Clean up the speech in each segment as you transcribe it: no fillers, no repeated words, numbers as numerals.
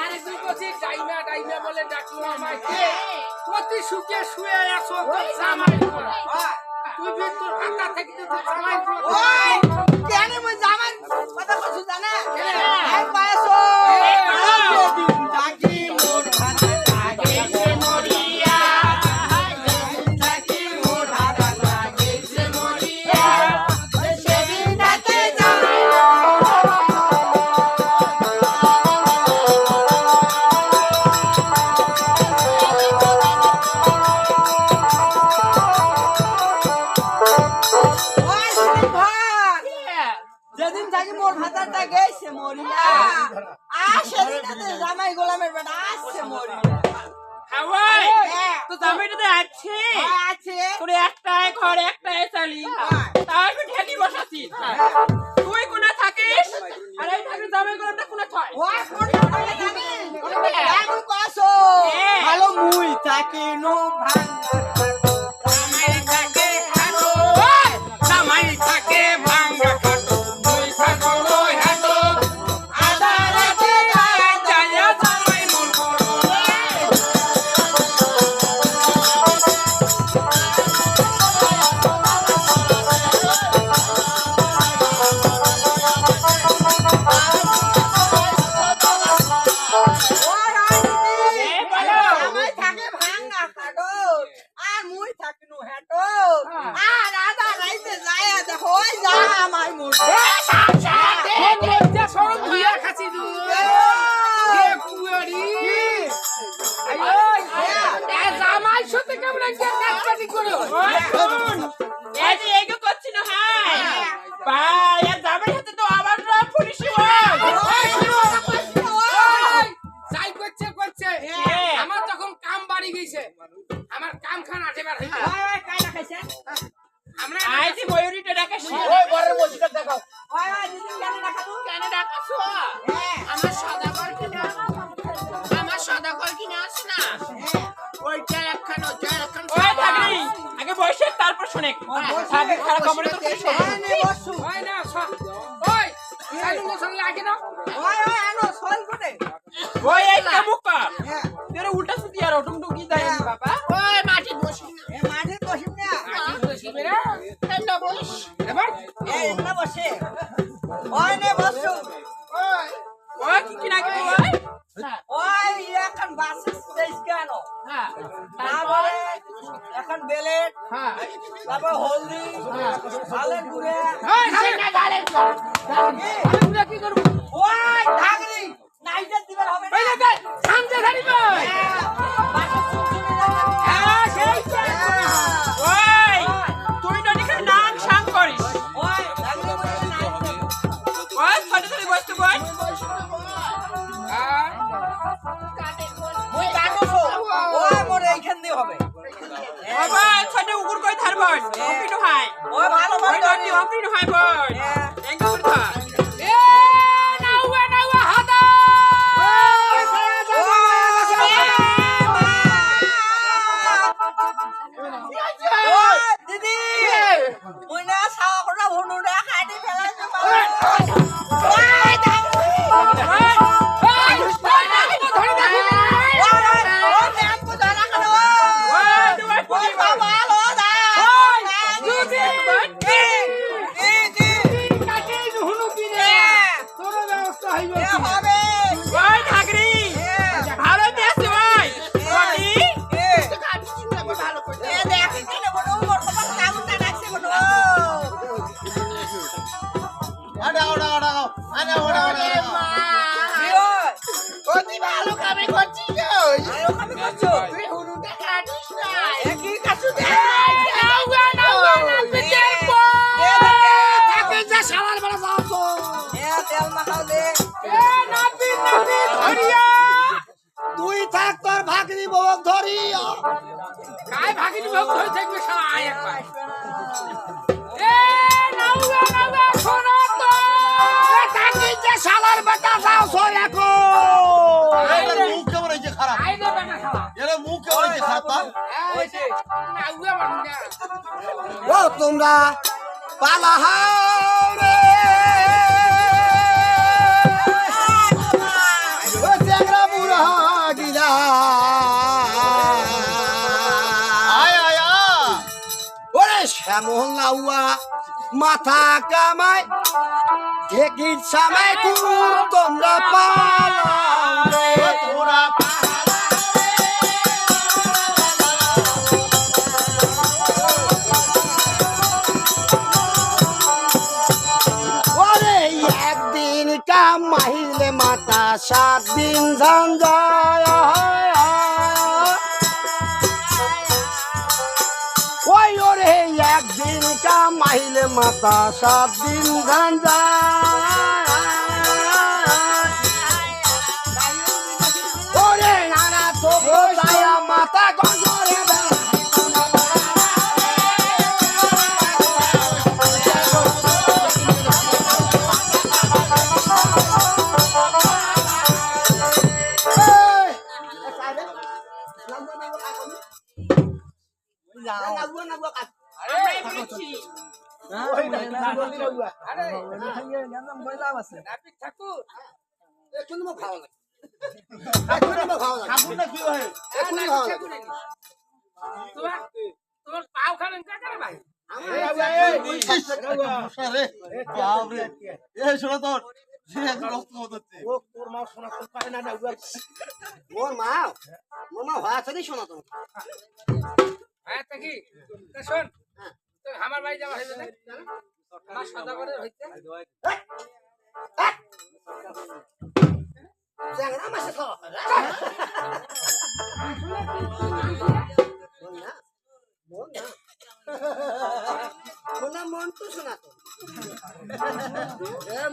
আরে তুই বলছিস ডাইনা ডাইনা বলে ডাকলো আমাকে প্রতি সুখে শুয়ে আছো তোর জামাই তুই ভিতর হাতা থেকে তো জামাই ওই কেন মই জামাই কথা কইছ জানা এক পায়াছো যেদিন থাকি মোর ভাতা লাগে সে মরিয়া যেদিন থাকি মোর ভাতা লাগে সে মরিয়া সেদিন তাতে যাই যেদিন থাকি মোর ভাতাটা গেছে মরিয়া আর সেদিন জামাই গোলামের বেটা আসছে মরিয়া হাওয়াই তো জামাইটাতে আছে আছে তোর একটাই ঘর একটাই চালি তাই তো ঠেলি বসাছিস তুই কোনা থাকিস আর এই থাকি জামাই গোলামটা কোনা থাকে ওই কোনটা বলে জানি এখন কসো ভালো মুই থাকি নো ভাঙা জামাই থাকে হাটো জামাই থাকে ভাঙা খাটো তুই থাকো লই হাটো আদা রাতে যায়া জামাই মন করো ওই আইনি জামাই থাকে ভাঙা খাটো আর মুই থাকি নো হেটো আর আদা রাইতে যায় দেখো ওই জামাই মোর লজ্জা শরম ধুইয়া খাচ্ছি তুই এ কুয়ারি আইও এ জামাই সাথে কেমন একটা কাটকাটি করে এই যে এগো করছি না হাই ভাই আর জামাই হাতে তো আবার পুলিশি যাই করছে করছে আমার যখন কাম বাড়ি গেছে আমার কাম খান আটেবার হইছে ওই কাইনা খাইছে আমরা আইছি ময়ূরীটা ডাকাছি ওই ঘরের মসজিদটা দেখাও ওই দিদি কেন রাখা তুই কেন ডাকাছো আমার সদাগর কিনা আমার সদাগর কিনা আছে না ওইটা একখান ওইটা একখান ওই থাকবি আগে বসে তারপর শুনে আগে খারাপ খবরে তো শুনে হ্যাঁ নে বসু ওই না ওই সাইলুন সঙ্গে আগে না ওই আনো সল কোটে ওই এই কামুক কর হ্যাঁ তেরে উল্টা সুতি আর অটুমটুকি দেয় বাবা ওই মাটি বসি এ মাঠে বসিম না মাটি বসিবে না ঠান্ডা বস এবার এই না বসে ওই নে বসু ওই ওই কি না কি ওই ওই এখন বাসে স্টেজ কেন হ্যাঁ তারপরে এখন বেলেট হ্যাঁ তারপর হলদি ভালে গুড়ে ওই না গালে আমরা কি করব ওই ঢাকরি নাইটা দিবার হবে না ওই না সামনে ধরিব বাসে চুচুনি যাবে হ্যাঁ সেই ওই তুই তো নিকে নাং সাং করিস ওই ঢাকরি বলে নাইটা ওই ছোট ছোট বস্তু বল মুই কাটবো ওই মোর এইখান দিয়ে হবে ওই ভাই ছোট উকুর কই থারবন অপিনো হাই ওই ভালো ওই ভালো দটি অপিনো হাই বল এঙ্গে করে থা এ নাওয়া হাদা দিদি মুই না সাওয়া করে ভুনুটা খাইতে ফেলাইছো ওই ঠাকরি ভালো দিয়েছে ওই ভালো কামে করছিস তুই হুনুটা কাটিস না কি কাটছো নাওয়া পিতের পো থাকে যা শালার বেলা যাও তেল মাখাও দে এ নাপি ধরিয়া তুই থাক তোর ভাগনি বউক ধরিয়া কাই ভাগিনি ভোগ ধরে থাকবে শালা আয় একবার এ নাওয়া শোনো তো এ থাকে যা শালার বেটা যাও সই এখন মুখ কেমন হয়েছে খারাপ আই দে বেটা শালা এর মুখ কেমন হয়েছে খারাপ তার এই যে নাওয়া মানুষটা ও তোমরা পালাহাও রে এমন লাউয়া মাথা কামাই ঢেকির সামাই খুব তোমরা পালাও রে তোরা ওরে একদিন কামাইলে মাথা 7 দিন ঝঞ্ঝায় ওই ওরে একদিন কামাইলে মাথা 7 দিন ঝঞ্ঝায় ওরে নানা তো বোঝায়া মাথা গঞ্জরে আমরা এই বলছি নাপিত ঠাকুর ঠাকুর না কি হয় নাপিত ঠাকুর এনি। তোমার পাও খাবেন কাকারে ভাই রে বাপরে এই শোনা তোর সে একদম রক্ত হচ্ছে মোর মা ভাষা নেই শোনা তো হ্যাঁ তা কি তা শোন তো আমার বাড়ি যাওয়া হইবে না আমার সদাগরের হইতে চ্যাংড়া মাসে খাওয়া মন তো শোনা তো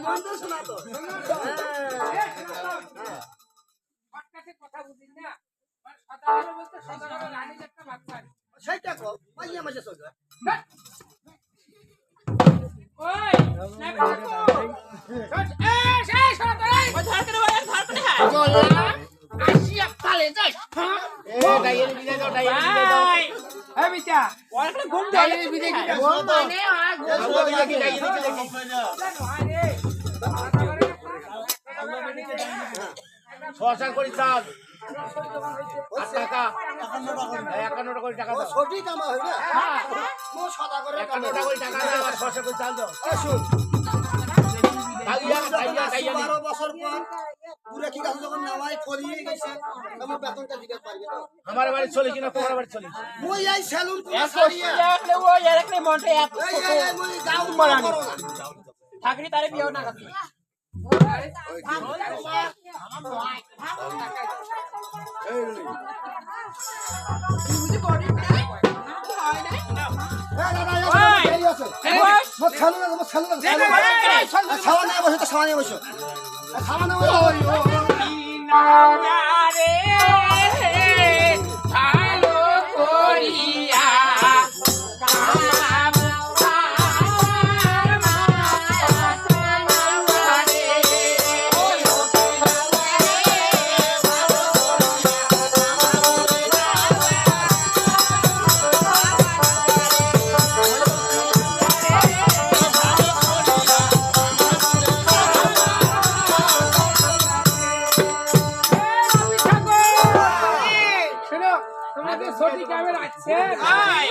মন তো শোনা তো হঠাৎ কথা বুঝিস না সদাগর বলতে সদাগরের রানীর একটা বাচ্চা সেইটা কো মাইয়া মাসে চলবে ওই নাপিত ঠাকুর এই সদাগর ওই ধর করে ওই ধর করে হাই আসিয়া পালে যাস ভাই এই বিটা ওর একটা ঘুম ডাইরে ধরে বিদে কি বিদে ও মানে আর ছশা করে চাল 8 টাকা 51 করে টাকা দাও সঠিক কামা হয় না মো সদা করে 51 করে টাকা দাও আর 600 করে চাল দাও শুন কাইয়া 12 বছর পর পুরা কি গাছ যখন নামাই ফলিয়ে গেছে আমার বেতনটা দিতে পারবে না আমার বাড়ি চলে কিনা তোমার বাড়ি চলে মই এই সেলুন করে এত সারিয়া রাখলে ওই রাখলে মনটা এত এই মই যাও করো না ঠাকুরি তারে বিয়ে না করতে ভালো করিয়া শোনো তোমাদের সঠিক ক্যামের আছে ভাই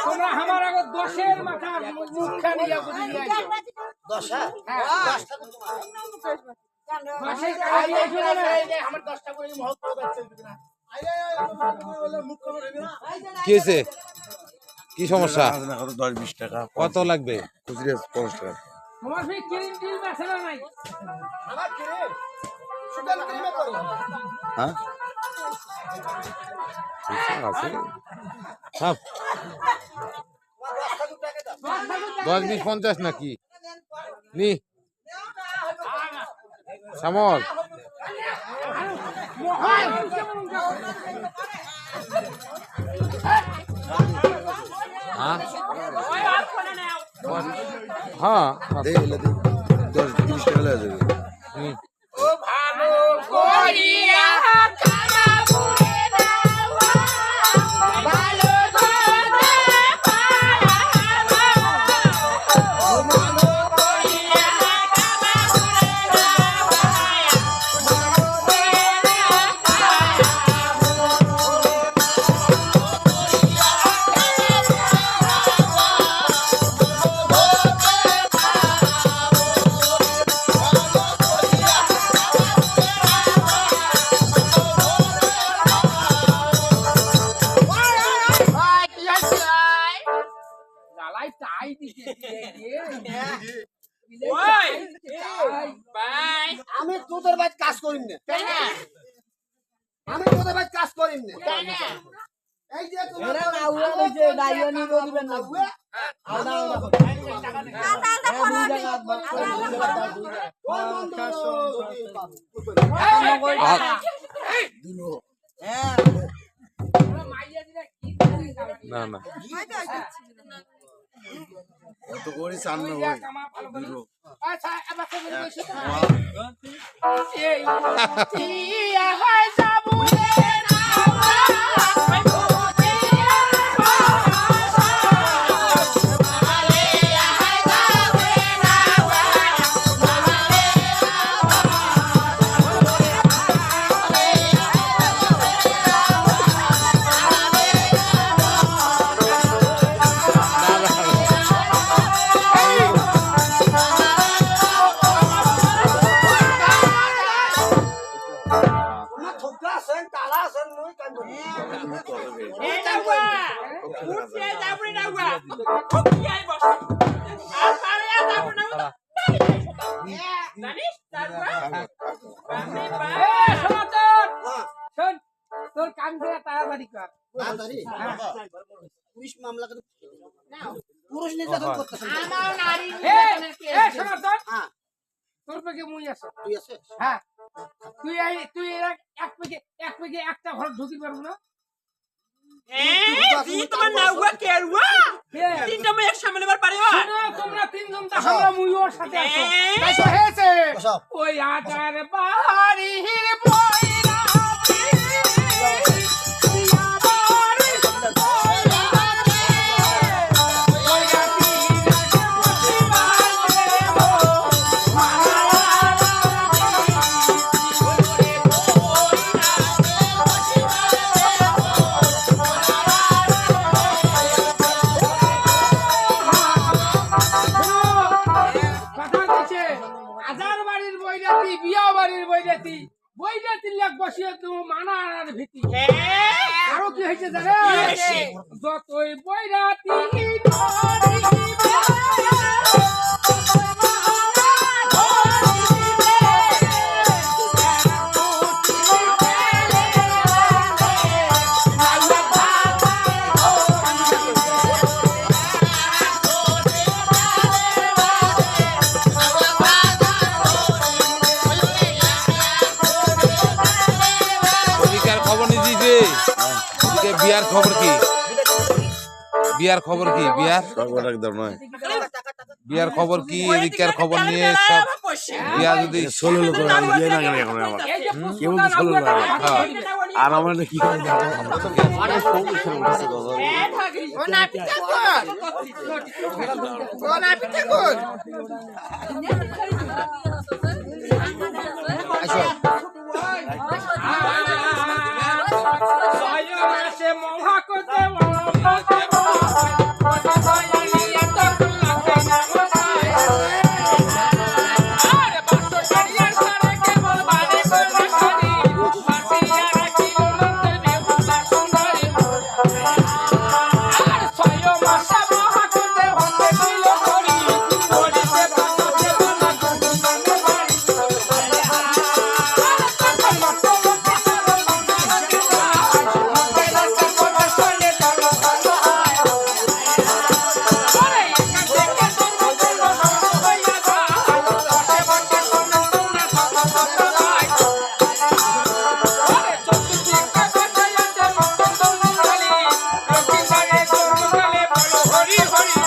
তোমরা আমার আগে দোষের মাথা মুখখান নিয়ে বুঝি নিয়ে দোষের কাজ আমার 10 টাকা করে মহৎ করে যাচ্ছে না কি হয়েছে কি সমস্যা 10-20 টাকা কত লাগবে খুচরে 50 টাকা তোমার ফি ক্রিম টিল মেশানো নাই আমার কিরে সুগার ক্রিমে করো হ্যাঁ আছে সব 10-20-50 নাকি নি সামল হ্যাঁ ওই আর কোনে নাও হ্যাঁ দে এলে দে 10-20 টাকা লাগে যাবে নি ও ভালো করিয়া খানাবুরে দাওয়া ভালো ধরতে পারাবা ও ভালো করিয়া খানাবুরে দাওয়া ভালো ধরতে পারাবা ভাই কাজ করিম না আমি তোদের ভাই কাজ করিম না এই যে তোমার নাউয়া হইছে ডাইয়নি দিবেন না না না তো করি চান না আচ্ছা এবার কবি বসে এই ইয়া হয় যাবো রে ঠোকরা আছেন তালা আছেন নই কাম এই নাউয়া উঠে যাবরে নাউয়া ঠকিয়াই বস আর পারে যাবো না জানিস নাউয়া বাপরে বাপ সনাতন শোন তোর কাম করে তাড়াতাড়ি কর তাড়াতাড়ি পুলিশ মামলা করে পুরুষ নির্যাতন করতেছেন সনাতন হ্যাঁ তোর পেকে মুই আছে তুই আছে হ্যাঁ তুই এক পেকে একটা ঘর ঢুকি পারবো না জি তোমার নাউয়া কেরুয়া কে? তিনটা মেয়ে এক সামনে বার পারে শোনো, তোমরা তিনজন তো আমরা মুই ওর সাথে আছো এই। তাই তো হয়েছে বসাও। ওই আটার বাড়ির বইরাতি আজার বাড়ির বইরাতি বিয়া বাড়ির বইরাতি বইরাতির লাগ বসিয়ে তুমি মানা আনার ভীতি আরো কি হয়েছে জানো হয়েছে? যতই বইরাতি ওদিকের খবর নিয়ে দিয়েছে ওদিকে বিয়ার খবর কি বিয়ার খবর কি বিয়ার খবর কি এদিকের খবর নিয়ে সব বিয়া যদি এই যে কেমন ষোলো আর আমার কি মাসে মহা করতে হরি হরি